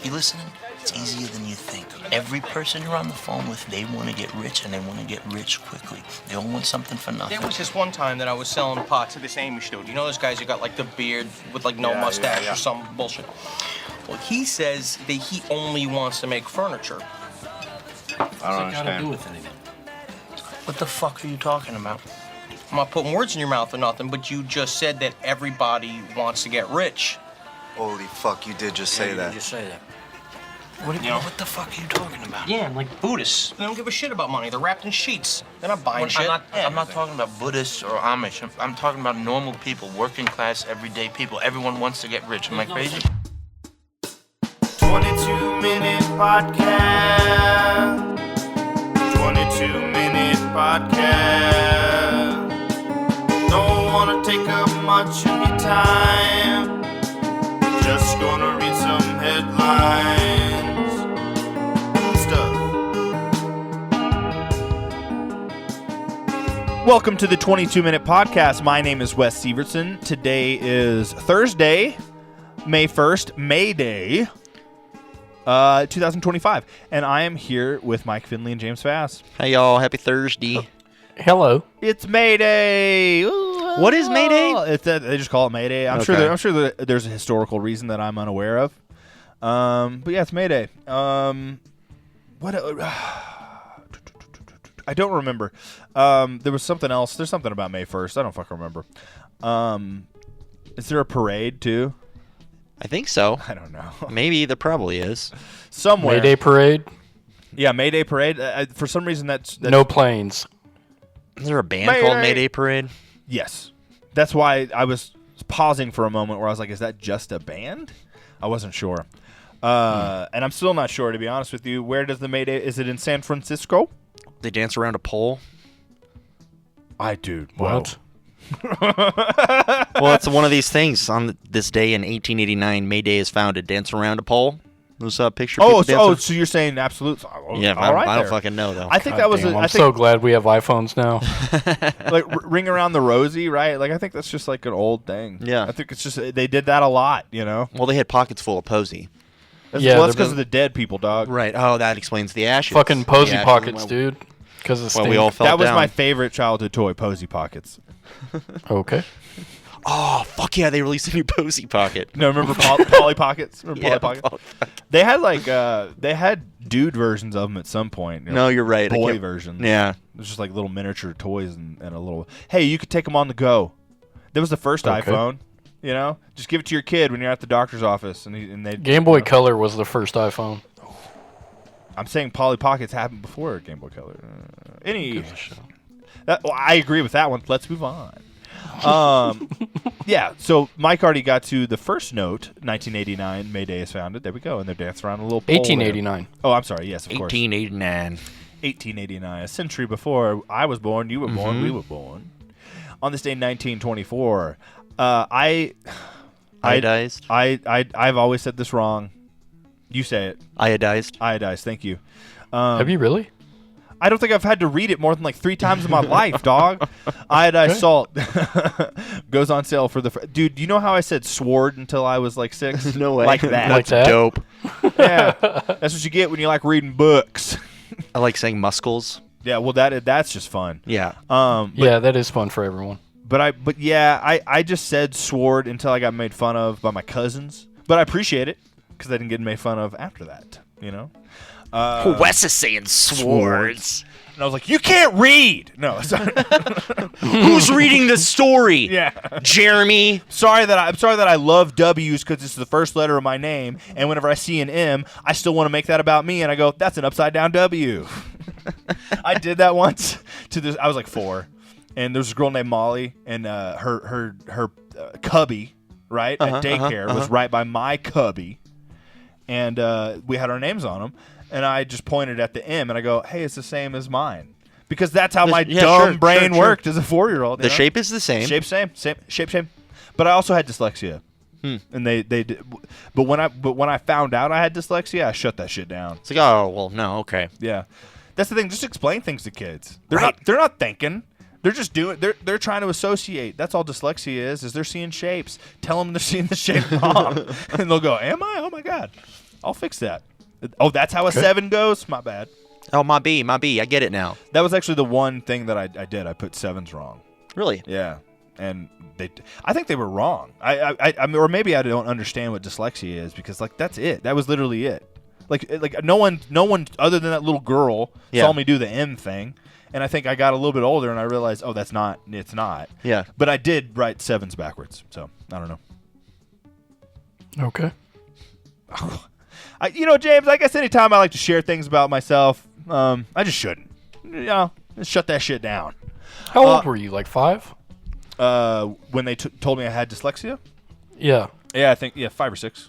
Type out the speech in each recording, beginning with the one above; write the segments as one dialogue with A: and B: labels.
A: You listening? It's easier than you think. Every person you're on the phone with, they want to get rich, and they want to get rich quickly. They don't want something for nothing.
B: There was this one time that I was selling pot to this Amish dude. You know those guys who got like the beard with like no mustache or some bullshit? Well, he says that he only wants to make furniture.
C: I don't understand.
A: What the fuck are you talking about?
B: I'm not putting words in your mouth or nothing, but you just said that everybody wants to get rich.
D: Holy fuck, you did just say that.
A: You just say that. What the fuck are you talking about?
B: Yeah, like Buddhists. They don't give a shit about money. They're wrapped in sheets. They're not buying shit.
A: I'm not talking about Buddhists or Amish. I'm talking about normal people, working class, everyday people. Everyone wants to get rich. Am I crazy?
E: 22-minute podcast. 22-minute podcast. Don't wanna take up much of your time. Just gonna read some headlines. Stuff.
C: Welcome to the 22-minute podcast. My name is Wes Sievertson. Today is Thursday, May 1st, May Day, 2025. And I am here with Mike Finley and James Fass.
F: Hey, y'all. Happy Thursday.
G: Hello.
C: It's May Day.
F: What is May Day?
C: They just call it May Day. I'm sure there's a historical reason that I'm unaware of. But yeah, it's May Day. I don't remember. There was something else. There's something about May 1st. I don't fucking remember. Is there a parade too?
F: I think so.
C: I don't know.
F: Maybe there probably is.
C: Somewhere.
G: May Day parade.
C: Yeah, May Day parade. For some reason, that's
G: No planes.
F: Is there a band called Mayday Parade?
C: Yes. That's why I was pausing for a moment where I was like, is that just a band? I wasn't sure. And I'm still not sure, to be honest with you. Where does the May Day... Is it in San Francisco?
F: They dance around a pole?
G: What?
F: Well, it's one of these things. On this day in 1889, May Day is founded. Dance around a pole? Those picture people dancing?
C: So you're saying absolute...
F: Yeah,
C: all right
F: I don't
C: there.
F: fucking know, though.
C: I think that was...
G: I'm so glad we have iPhones now.
C: like Ring Around the Rosie, right? Like, I think that's just like an old thing.
F: Yeah.
C: I think it's just... They did that a lot, you know?
F: Well, they had pockets full of posy.
C: That's
G: Yeah,
C: because of the dead people, dog.
F: Right. Oh, that explains the ashes.
G: Fucking posy
F: The ashes
G: pockets,
F: went-
G: dude. Because of
F: Well, we all fell
C: That was
F: down.
C: my favorite childhood toy, Posy Pockets.
G: Okay.
F: Oh, fuck yeah, they released a new posy pocket.
C: No, remember Polly Pockets? Remember
F: Yeah,
C: Polly Pockets? They had like they had dude versions of them at some point.
F: No, you're right. I
C: Boy
F: can't-
C: versions.
F: Yeah.
C: It was just like little miniature toys and a little. Hey, you could take them on the go. That was the first
G: Okay.
C: iPhone. You know, just give it to your kid when you're at the doctor's office, and they.
G: Game Boy Color was the first iPhone.
C: I'm saying Polly Pockets happened before Game Boy Color. I agree with that one. Let's move on. Yeah, so Mike already got to the first note. 1989, May Day is founded. There we go, and they're dancing around a little pole there.
G: 1889.
C: Oh, I'm sorry. Yes, of course.
F: 1889.
C: 1889, a century before I was born, you were born, we were born. On this day, 1924,
F: Iodized?
C: I've always said this wrong. You say it.
F: Iodized.
C: Iodized. Thank you.
G: Have you really?
C: I don't think I've had to read it more than like 3 times in my life, dog. Iodized salt goes on sale for the... Dude, do you know how I said sword until I was like 6?
F: No way.
C: Like that.
G: Like that?
F: Dope.
C: Yeah. That's what you get when you like reading books.
F: I like saying muscles.
C: Yeah, well, that's just fun.
F: Yeah.
G: Yeah, that is fun for everyone.
C: But I just said sword until I got made fun of by my cousins. But I appreciate it because I didn't get made fun of after that, you know?
F: Wes is saying swords.
C: And I was like, you can't read. No, sorry.
F: Who's reading the story?
C: Yeah.
F: Jeremy.
C: I'm sorry that I love W's because it's the first letter of my name. And whenever I see an M, I still want to make that about me. And I go, that's an upside down W. I did that once to this. I was like 4. And there was a girl named Molly, and her cubby, right, at daycare was right by my cubby, and we had our names on them, and I just pointed at the M, and I go, hey, it's the same as mine, because that's how my dumb brain worked as a 4-year-old.
F: The shape is the same.
C: Shape same. But I also had dyslexia, and they did. But when I found out I had dyslexia, I shut that shit down.
F: It's like, oh well, no, okay.
C: Yeah, that's the thing. Just explain things to kids. They're not thinking. They're just doing. They're trying to associate. That's all dyslexia is they're seeing shapes. Tell them they're seeing the shape wrong, and they'll go, "Am I? Oh my god!" I'll fix that. Oh, that's how a 7 goes? My bad.
F: Oh, my B. I get it now.
C: That was actually the one thing that I did. I put 7s wrong.
F: Really?
C: Yeah. And I think they were wrong. I mean, or maybe I don't understand what dyslexia is because like that's it. That was literally it. Like no one other than that little girl saw me do the M thing, and I think I got a little bit older and I realized, oh, it's not.
F: Yeah.
C: But I did write 7s backwards, so I don't know.
G: Okay.
C: James, I guess anytime I like to share things about myself, I just shouldn't. Just shut that shit down.
G: How old were you? Like 5?
C: When they told me I had dyslexia?
G: Yeah.
C: Yeah, I think 5 or 6.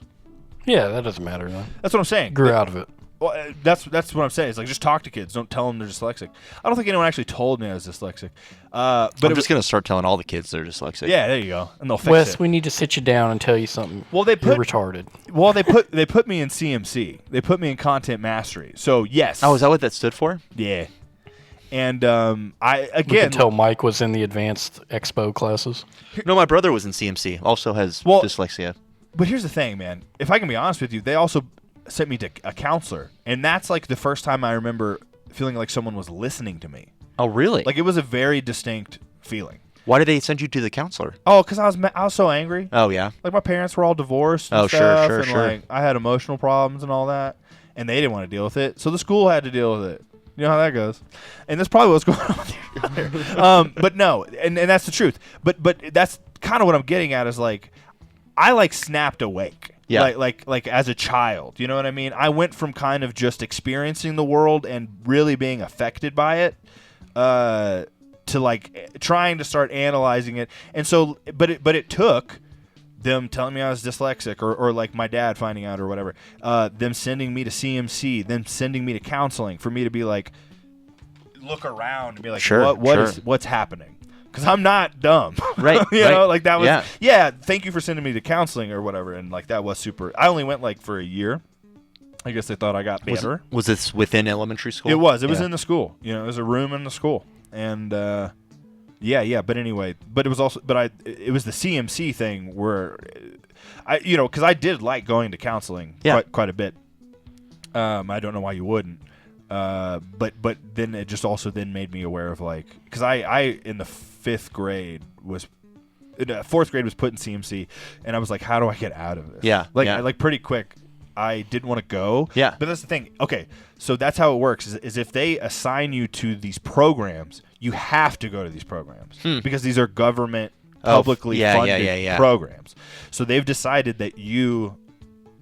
G: Yeah, that doesn't matter then.
C: That's what I'm saying.
G: Grew out of it.
C: Well, that's what I'm saying. It's like just talk to kids. Don't tell them they're dyslexic. I don't think anyone actually told me I was dyslexic. But
F: I'm just gonna start telling all the kids they're dyslexic.
C: Yeah, there you go, and they'll fix
G: Wes,
C: it.
G: we need to sit you down and tell you something.
C: Well, you're
G: retarded.
C: Well, they put me in CMC. They put me in content mastery. So yes.
F: Oh, is that what that stood for?
C: Yeah. And
G: We could tell Mike was in the advanced expo classes.
F: No, my brother was in CMC. Also has dyslexia.
C: But here's the thing, man. If I can be honest with you, they also sent me to a counselor, and that's like the first time I remember feeling like someone was listening to me.
F: Oh, really?
C: Like it was a very distinct feeling.
F: Why did they send you to the counselor?
C: Oh, because I was so angry.
F: Oh, yeah.
C: Like my parents were all divorced. And
F: Oh,
C: stuff,
F: sure.
C: Like I had emotional problems and all that, and they didn't want to deal with it, so the school had to deal with it. You know how that goes, and that's probably what's going on here. But no, and that's the truth. But that's kind of what I'm getting at is like, I like snapped awake.
F: Yeah.
C: Like as a child, you know what I mean? I went from kind of just experiencing the world and really being affected by it, to like trying to start analyzing it. And so, but it took them telling me I was dyslexic, or like my dad finding out or whatever, them sending me to CMC, them sending me to counseling for me to be like, look around and be like, what's happening? Because I'm not dumb.
F: Right.
C: you know, like that was,
F: yeah,
C: thank you for sending me to counseling or whatever. And like, that was super. I only went like for a year. I guess they thought I got better.
F: Was this within elementary school?
C: It was in the school. You know, it was a room in the school. And, yeah. But anyway, it was the CMC thing where because I did like going to counseling quite a bit. I don't know why you wouldn't. But then it just also then made me aware of like, because I in the 4th grade was put in CMC, and I was like, how do I get out of this?
F: Yeah.
C: Like pretty quick. I didn't want to go.
F: Yeah.
C: But that's the thing. Okay, so that's how it works. Is if they assign you to these programs, you have to go to these programs because these are government publicly funded programs. So they've decided that you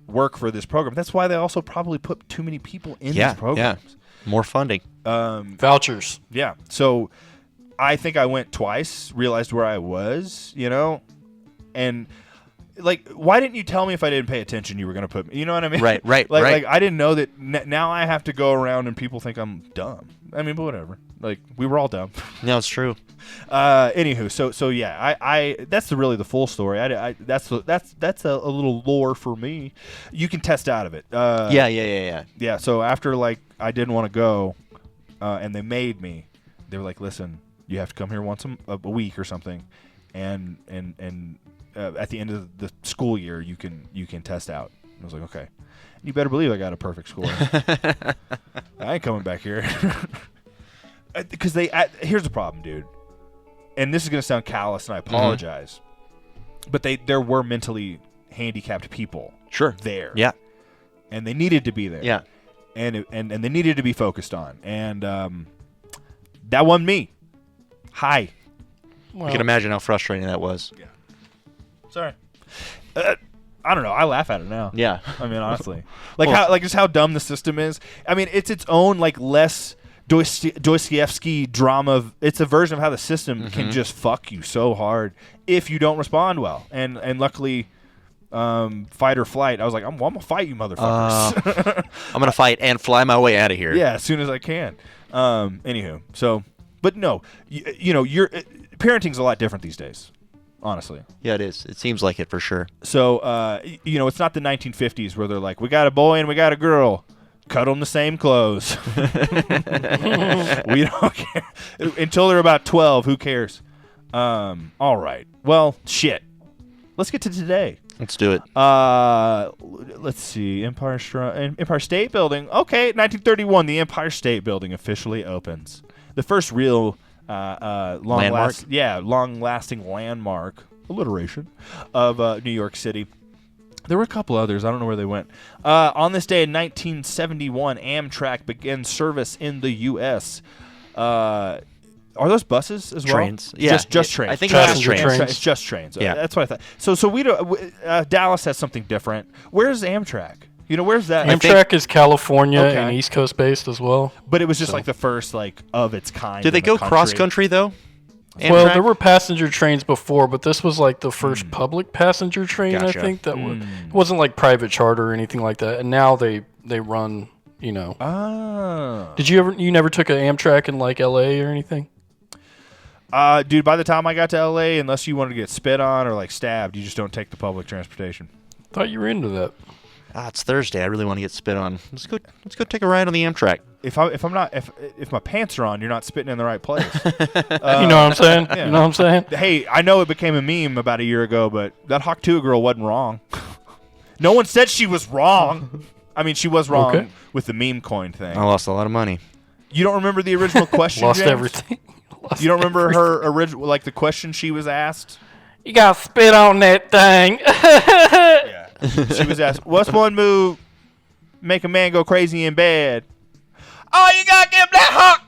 C: work for this program. That's why they also probably put too many people in these programs.
F: Yeah. More funding.
G: Vouchers.
C: Yeah. So I think I went twice, realized where I was, and like, why didn't you tell me if I didn't pay attention you were going to put me? You know what I mean?
F: Right.
C: Like I didn't know that now I have to go around and people think I'm dumb. I mean, but whatever. Like, we were all dumb.
F: No, it's true.
C: Anywho, so yeah, I that's really the full story. That's a little lore for me. You can test out of it. Yeah. So after like I didn't want to go, and they made me. They were like, listen, you have to come here once a week or something, and at the end of the school year, you can test out. And I was like, okay. You better believe I got a perfect score. I ain't coming back here. Because here's the problem, dude. And this is going to sound callous, and I apologize. But there were mentally handicapped people there.
F: Yeah.
C: And they needed to be there.
F: Yeah.
C: And they needed to be focused on. And that wasn't me. Hi.
F: Well, I can imagine how frustrating that was.
C: Yeah. Sorry. I don't know. I laugh at it now.
F: Yeah.
C: I mean, honestly. Just how dumb the system is. I mean, it's its own, like, less Dostoevsky drama. It's a version of how the system can just fuck you so hard if you don't respond well. And luckily, fight or flight, I was like, I'm going to fight you motherfuckers.
F: I'm going to fight and fly my way out of here.
C: Yeah, as soon as I can. Anywho, so, but no, your parenting's a lot different these days. Honestly.
F: Yeah, it is. It seems like it for sure.
C: So, it's not the 1950s where they're like, we got a boy and we got a girl. Cut them the same clothes. We don't care. Until they're about 12, who cares? All right. Well, shit. Let's get to today.
F: Let's do it.
C: Let's see. Empire State Building. Okay, 1931, the Empire State Building officially opens. The first real long-lasting landmark alliteration of New York City. There were a couple others. I don't know where they went. On this day in 1971, Amtrak begins service in the U.S. Are those buses as well?
F: Trains. Yeah.
C: Just trains.
F: I think it's just trains.
C: It's just trains.
F: Yeah.
C: That's what I thought. So we don't. Dallas has something different. Where's Amtrak? Where's that?
G: Amtrak is California
C: Okay.
G: and East Coast based as well.
C: But it was just like the first of its kind.
F: Did they go cross country though?
G: Well,
F: Amtrak?
G: there were passenger trains before, but this was like the first public passenger train.
F: Gotcha.
G: I think that it wasn't like private charter or anything like that. And now they run.
C: Oh.
G: Did you never took an Amtrak in like L.A. or anything?
C: Dude, by the time I got to L.A., unless you wanted to get spit on or like stabbed, you just don't take the public transportation.
G: Thought you were into that.
F: It's Thursday. I really want to get spit on. Let's go take a ride on the Amtrak.
C: If my pants are on, you're not spitting in the right place.
G: You know what I'm saying?
C: Yeah.
G: You know what I'm saying?
C: Hey, I know it became a meme about a year ago, but that Hawk Tuah girl wasn't wrong. No one said she was wrong. I mean, she was wrong with the meme coin thing.
F: I lost a lot of money.
C: You don't remember the original question?
G: Lost
C: James?
G: everything.
C: You don't remember her original, like the question she was asked?
G: You got spit on that thing.
C: Yeah. She was asked, "What's one move make a man go crazy in bed?" Oh, you gotta give him that Hawk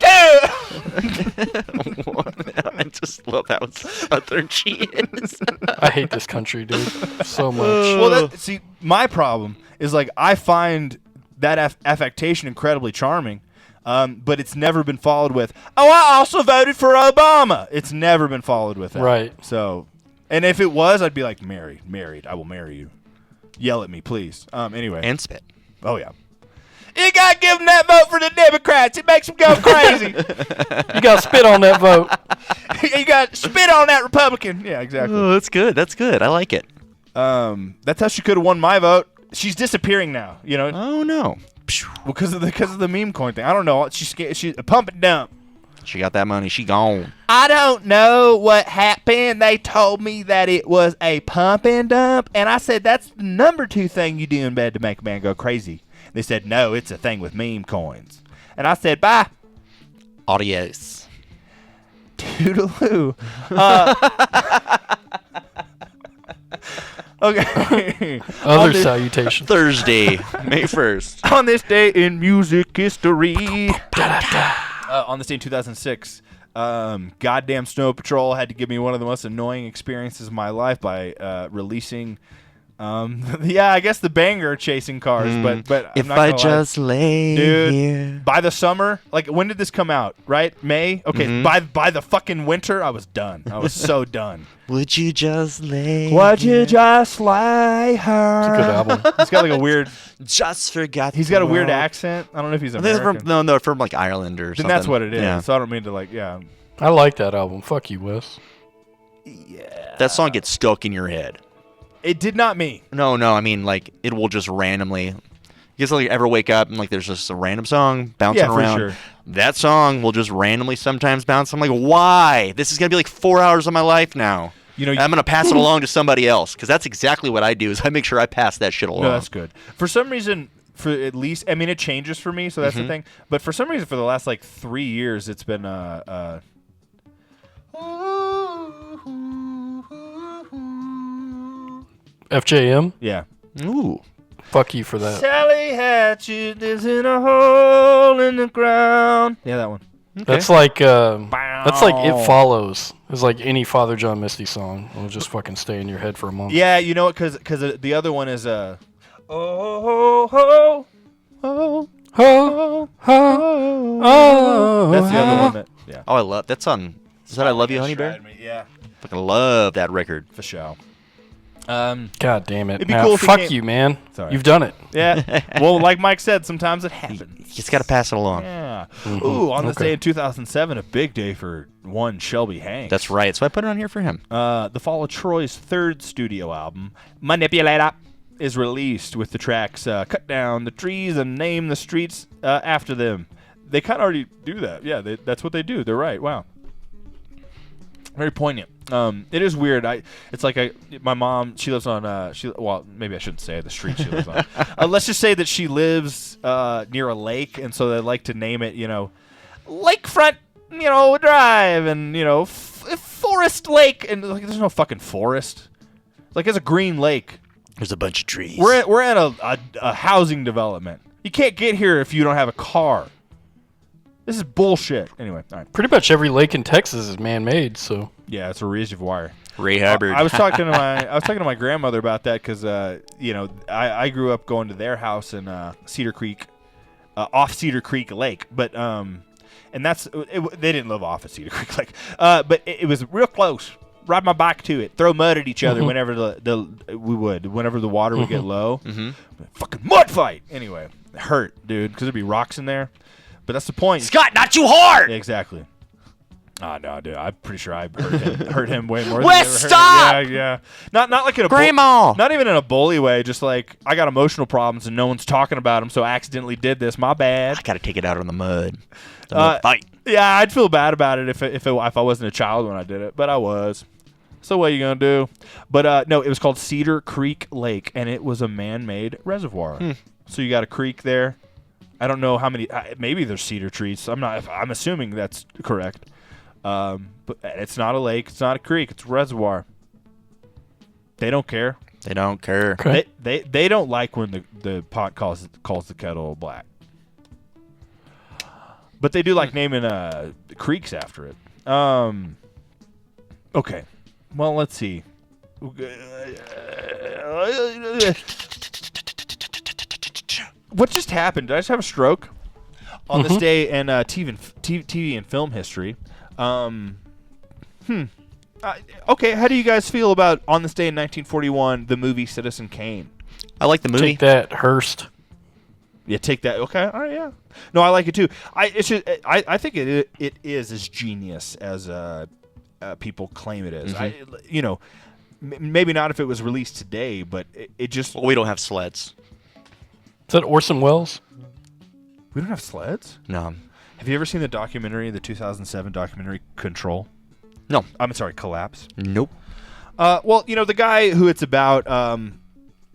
C: Tuah.
F: I just love how southern she is.
G: I hate this country, dude, so much.
C: Well, see, my problem is like I find that affectation incredibly charming. But it's never been followed with, "Oh, I also voted for Obama." It's never been followed with that.
G: Right.
C: So, and if it was, I'd be like, married. I will marry you. Yell at me, please. Anyway.
F: And spit.
C: Oh, yeah. You got to give them that vote for the Democrats. It makes them go crazy.
G: You got spit on that vote.
C: You got to spit on that Republican. Yeah, exactly.
F: Oh, that's good. That's good. I like it.
C: That's how she could have won my vote. She's disappearing now,
F: Oh, no.
C: because of the meme coin thing. I don't know. She's a pump and dump.
F: She got that money. She gone.
C: I don't know what happened. They told me that it was a pump and dump, and I said, that's the number 2 thing you do in bed to make a man go crazy. They said, no, it's a thing with meme coins. And I said, bye.
F: Adios.
C: Toodaloo. Okay.
G: Other salutation.
F: Thursday, May 1st.
C: On this day in music history. On this day in 2006, goddamn Snow Patrol had to give me one of the most annoying experiences of my life by releasing, I guess the banger Chasing Cars. But
F: If
C: I'm not
F: I
C: gonna
F: just
C: lie.
F: lay
C: Dude,
F: here.
C: by the summer, like when did this come out? Right, May. Okay, by the fucking winter, I was done. I was so done.
F: Would you just lay
C: Would
F: here?
C: you just lay her?
G: It's a good album.
C: He's got like a weird.
F: Just forgot.
C: He's
F: the
C: got a weird
F: world.
C: accent. I don't know if he's
F: I think
C: American.
F: they're from, from like Ireland or
C: Then
F: something.
C: that's what it is.
F: Yeah.
C: So I don't mean to yeah.
G: I like that album. Fuck you, Wes.
F: That song gets stuck in your head.
C: It did not me.
F: No, I mean like it will just randomly. You guys like ever wake up and like there's just a random song bouncing
C: Yeah, for
F: around.
C: sure.
F: That song will just randomly sometimes bounce. I'm like, why? This is gonna be like 4 hours of my life now. I'm gonna pass it along to somebody else because that's exactly what I do. Is I make sure I pass that shit along.
C: No, that's good. For some reason, for at least, I mean, it changes for me, so that's the thing. But for some reason, for the last like 3 years, it's been
G: FJM?
C: yeah.
F: Ooh.
G: Fuck you for that.
C: Sally Hatchet is in a hole in the ground. Yeah, that one.
G: That's like It Follows. It's like any Father John Misty song. It'll just fucking stay in your head for a month.
C: Yeah, you know what? Because the other one is oh ho ho oh
G: Oh, oh, oh.
C: that's the other one that yeah.
F: Oh, I love that's on. Is that I Love You, Honey Bear?
C: Yeah,
F: Fucking love that record.
C: for sure.
G: God damn it.
C: It'd be
G: Now,
C: cool if he
G: fuck
C: came-
G: you, man.
C: Sorry.
G: You've done it.
C: Yeah. Well, like Mike said, sometimes it
F: You
C: happens.
F: just gotta pass it along.
C: Yeah. Ooh, on this
G: Okay.
C: day in 2007, a big day for one Shelby Hanks.
F: That's right. So I put it on here for him.
C: The fall of Troy's third studio album, Manipulator, is released with the tracks Cut Down the Trees and Name the Streets after them. They kind of already do that. Yeah, that's what they do. They're right. Wow. Very poignant. It is weird. It's like my mom. She lives on. Well, maybe I shouldn't say the street she lives on. Let's just say that she lives near a lake, and so they like to name it, Lakefront, Drive, and Forest Lake, and like there's no fucking forest. Like it's a green lake.
F: There's a bunch of trees.
C: We're at a housing development. You can't get here if you don't have a car. This is bullshit. Anyway, all right.
G: Pretty much every lake in Texas is man-made, so.
C: Yeah, it's a reservoir.
F: Ray Hubbard.
C: I was talking to my grandmother about that because I grew up going to their house in Cedar Creek, off Cedar Creek Lake, but and they didn't live off of Cedar Creek Lake, but it was real close. Ride my bike to it, throw mud at each other whenever whenever the water would get low. Fucking mud fight. Anyway, it hurt, dude, because there'd be rocks in there. But that's the point.
F: Scott, not too hard.
C: Yeah, exactly. Oh, no, dude. I'm pretty sure I hurt him way more
F: Wes,
C: than I ever
F: stop!
C: hurt. Yeah. Not like in a
F: Grandma.
C: not even in a bully way. Just like I got emotional problems and no one's talking about them, so I accidentally did this. My bad.
F: I gotta take it out on the mud. Fight.
C: Yeah, I'd feel bad about it if I wasn't a child when I did it, but I was. So what are you gonna do? But no, it was called Cedar Creek Lake, and it was a man-made reservoir. So you got a creek there. I don't know how many. Maybe there's cedar trees. I'm assuming that's correct. But it's not a lake. It's not a creek. It's a reservoir. They don't care.
F: They don't care.
G: Okay.
C: They don't like when the pot calls the kettle black. But they do like naming creeks after it. Okay. Well, let's see. What just happened? Did I just have a stroke? On this day in TV and film history. Okay, how do you guys feel about on this day in 1941, the movie Citizen Kane?
F: I like the movie.
G: Take that, Hearst.
C: Yeah, take that. Okay, all right, yeah. No, I like it too. I think it is as genius as people claim it is. Maybe not if it was released today, but it just.
F: Well, we don't have sleds.
G: Is that Orson Welles?
C: We don't have sleds?
F: No.
C: Have you ever seen the 2007 documentary Control?
F: No.
C: I'm sorry, Collapse.
F: Nope.
C: Well, the guy who it's about,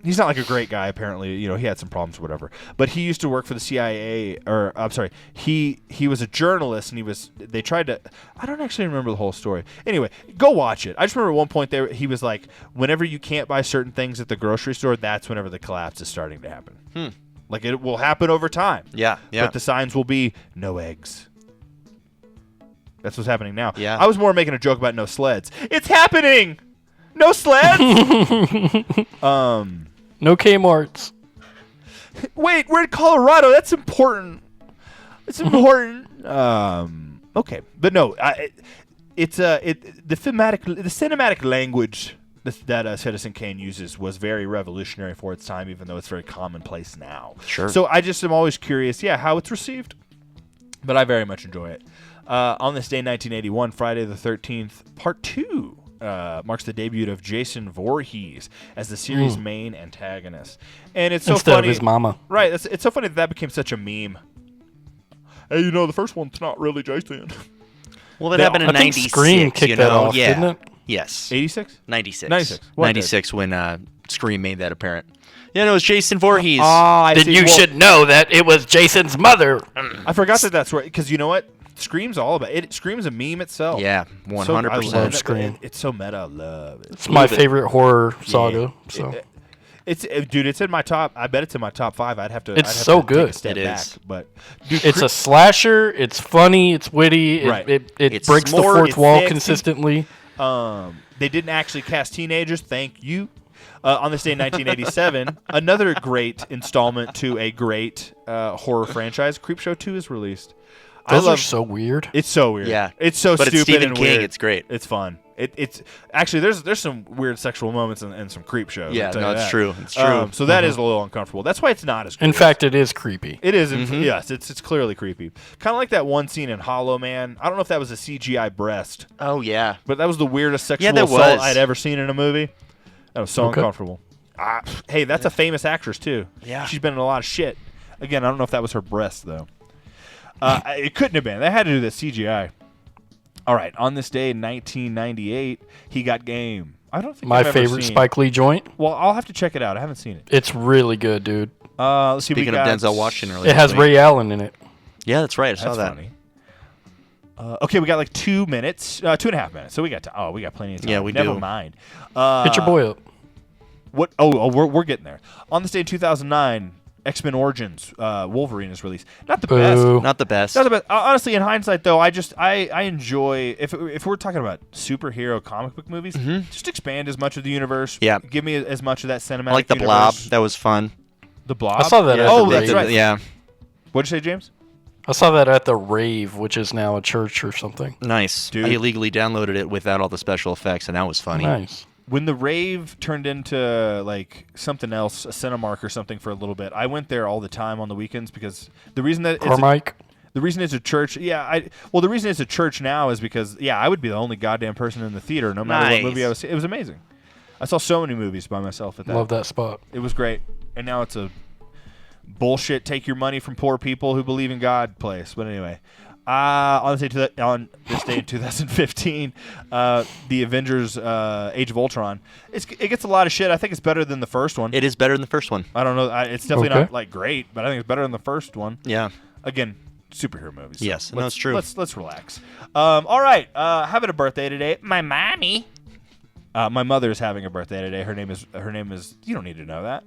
C: he's not like a great guy, apparently. He had some problems or whatever. But he used to work for the CIA, or I'm sorry, he was a journalist, and they tried to, I don't actually remember the whole story. Anyway, go watch it. I just remember at one point he was like, whenever you can't buy certain things at the grocery store, that's whenever the collapse is starting to happen. Like, it will happen over time.
F: Yeah.
C: But the signs will be no eggs. That's what's happening now.
F: Yeah.
C: I was more making a joke about no sleds. It's happening! No sleds!
G: No Kmart's.
C: Wait, we're in Colorado. That's important. It's important. Okay. But no, the cinematic language that Citizen Kane uses was very revolutionary for its time, even though it's very commonplace now.
F: Sure.
C: So I just am always curious, how it's received. But I very much enjoy it. On this day, 1981, Friday the 13th, Part 2 marks the debut of Jason Voorhees as the series' main antagonist. And it's so
G: Instead
C: funny.
G: of his mama.
C: Right. It's so funny that became such a meme. Hey, the first one's not really Jason.
F: Well, that happened in
G: I think
F: 96,
G: Scream kicked that off,
F: yeah.
G: didn't it?
F: Yes.
C: 86?
F: 96.
C: 96. What
F: 96 when Scream made that apparent. Yeah, no, it was Jason Voorhees.
C: I
G: Then
C: see.
G: you should know that it was Jason's mother.
C: I forgot that's right. Because you know what? Scream's all about it. Scream's a meme itself.
F: Yeah, 100%.
C: I love
G: Scream.
C: It's so meta. I love it.
G: It's my favorite horror saga. So
C: It's in my top. I bet it's in my top 5. I'd have to.
G: It's
C: I'd have
G: so
C: to
G: good.
C: Take a step
F: It
C: back,
F: is.
C: But dude,
G: it's a slasher. It's funny. It's witty.
C: Right.
G: It
F: It's
G: breaks the
F: smart,
G: fourth
F: it's
G: wall
C: sexy.
G: consistently.
C: They didn't actually cast teenagers. Thank you. On this day in 1987, another great installment to a great horror franchise, Creepshow 2 is released.
G: Those are so weird.
C: It's so weird.
F: Yeah.
C: It's so
F: But it's
C: stupid
F: Stephen
C: and
F: King,
C: weird.
F: it's great.
C: It's fun. It's actually there's some weird sexual moments and some creep shows.
F: Yeah,
C: I'll tell
F: no,
C: you
F: it's
C: that.
F: true. It's true.
C: So that is a little uncomfortable. That's why it's not as good.
G: In fact, it is creepy.
C: It is. Yes, it's clearly creepy. Kind of like that one scene in Hollow Man. I don't know if that was a CGI breast,
F: Oh, yeah.
C: but that was the weirdest sexual
F: that
C: assault
F: was.
C: I'd ever seen in a movie. That was so
G: Okay.
C: uncomfortable. Hey, that's a famous actress too.
F: Yeah.
C: She's been in a lot of shit. Again, I don't know if that was her breast though. It couldn't have been. They had to do the CGI. All right, on this day in 1998, he got game. I don't think
G: My
C: I've ever
G: favorite
C: seen.
G: Spike Lee joint.
C: Well, I'll have to check it out. I haven't seen it.
G: It's really good, dude.
C: Let's see.
F: Speaking
C: we
F: of
C: got,
F: Denzel Washington earlier.
G: It has
F: this week.
G: Ray Allen in it.
F: Yeah, that's right. I saw
C: That's
F: that.
C: funny. Okay, we got like 2 minutes, 2.5 minutes. So we got we got plenty of time.
F: Yeah, we
C: Never
F: do.
C: mind.
G: Hit your boy up.
C: What? Oh, we're getting there. On this day in 2009, X-Men Origins Wolverine is released. Not the best.
G: Boo.
F: Not the best.
C: Not the best. Honestly, in hindsight, though, I enjoy if we're talking about superhero comic book movies, just expand as much of the universe.
F: Yeah.
C: Give me as much of that cinematic.
F: I like the Blob.
C: universe.
F: That was fun.
C: The Blob.
G: I saw that at
C: Oh,
G: the
C: that's
G: rave.
C: right.
F: Yeah.
C: What'd you say, James?
G: I saw that at the rave, which is now a church or something.
F: Nice.
C: Dude.
F: I illegally downloaded it without all the special effects, and that was funny.
G: Nice.
C: When the rave turned into like something else, a Cinemark or something for a little bit, I went there all the time on the weekends because the reason that
G: Carmike.
C: the reason it's a church, the reason it's a church now is because I would be the only goddamn person in the theater no matter what
F: Nice.
C: movie I was seeing. It was amazing. I saw so many movies by myself at that.
G: Love that spot.
C: It was great, and now it's a bullshit take your money from poor people who believe in God place. But anyway, on this day in 2015, the Avengers Age of Ultron, it gets a lot of shit. I think it's better than the first one.
F: It is better than the first one.
C: I don't know. It's definitely
G: Okay.
C: not like great, but I think it's better than the first one.
F: Yeah.
C: Again, superhero movies. so
F: Yes, no,
C: let's-
F: it's true.
C: Let's relax. All right, having a birthday today. My mommy. My mother is having a birthday today. Her name is. You don't need to know that.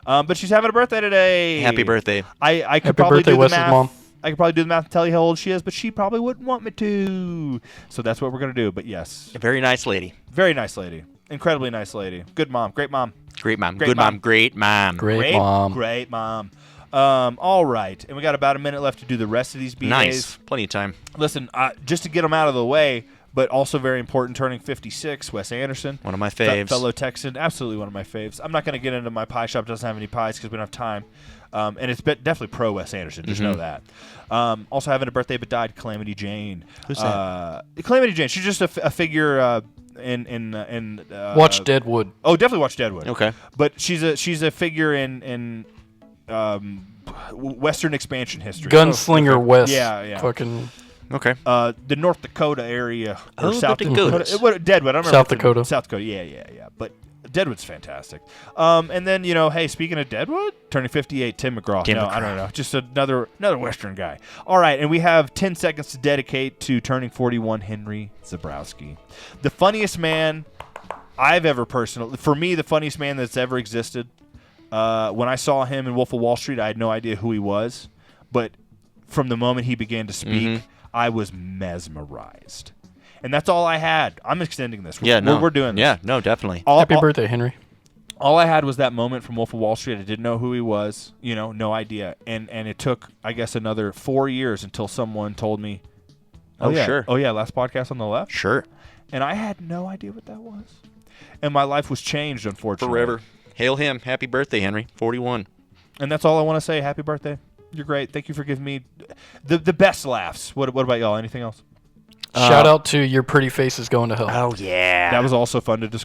C: But she's having a birthday today.
F: Happy birthday.
C: I could
G: Happy
C: probably
G: birthday,
C: do the
G: Wes's
C: math.
G: mom.
C: I could probably do the math and tell you how old she is, but she probably wouldn't want me to. So that's what we're gonna do. But yes,
F: A very nice lady.
C: very nice lady, incredibly nice lady, good mom, great mom,
F: Great mom.
C: Great
F: Good
C: mom.
F: mom. Great mom.
G: Great mom.
C: great mom. All right, and we got about a minute left to do the rest of these B
F: Nice.
C: days.
F: Plenty of time.
C: Listen, just to get them out of the way, but also very important, turning 56, Wes Anderson.
F: One of my faves.
C: Fellow Texan, absolutely one of my faves. I'm not going to get into my pie shop, doesn't have any pies because we don't have time. And it's definitely pro Wes Anderson, just know that. Also having a birthday but died, Calamity Jane.
F: Who's that?
C: Calamity Jane, she's just a figure in
G: Watch Deadwood.
C: Oh, definitely watch Deadwood.
F: Okay.
C: But she's a figure in Western expansion history.
G: Gunslinger West.
C: Yeah.
G: Fucking
F: Okay.
C: The North Dakota area or
F: Oh, the
C: South
F: Dakotas.
C: Dakota. Deadwood. I don't remember
G: South
C: if it's in
G: Dakota.
C: South Dakota. Yeah. But Deadwood's fantastic. And then hey, speaking of Deadwood, turning 58, Tim McGraw.
F: Tim
C: I
F: McGraw.
C: don't know, just another Western guy. All right, and we have 10 seconds to dedicate to turning 41, Henry Zabrowski, the funniest man I've ever for me, the funniest man that's ever existed. When I saw him in Wolf of Wall Street, I had no idea who he was, but from the moment he began to speak, I was mesmerized. And that's all I had. I'm extending this. We're doing this.
F: Yeah, no, definitely.
G: happy birthday, Henry.
C: All I had was that moment from Wolf of Wall Street. I didn't know who he was, no idea. And it took, I guess, another 4 years until someone told me,
F: Oh,
C: yeah.
F: sure.
C: Oh, yeah, last podcast on the left.
F: Sure.
C: And I had no idea what that was. And my life was changed, unfortunately.
F: Forever. Hail him. Happy birthday, Henry. 41.
C: And that's all I want to say. Happy birthday. You're great. Thank you for giving me the best laughs. What about y'all? Anything else?
G: Shout out to Your Pretty Face is Going to Hell.
F: Oh, yeah.
C: That was also fun to discuss.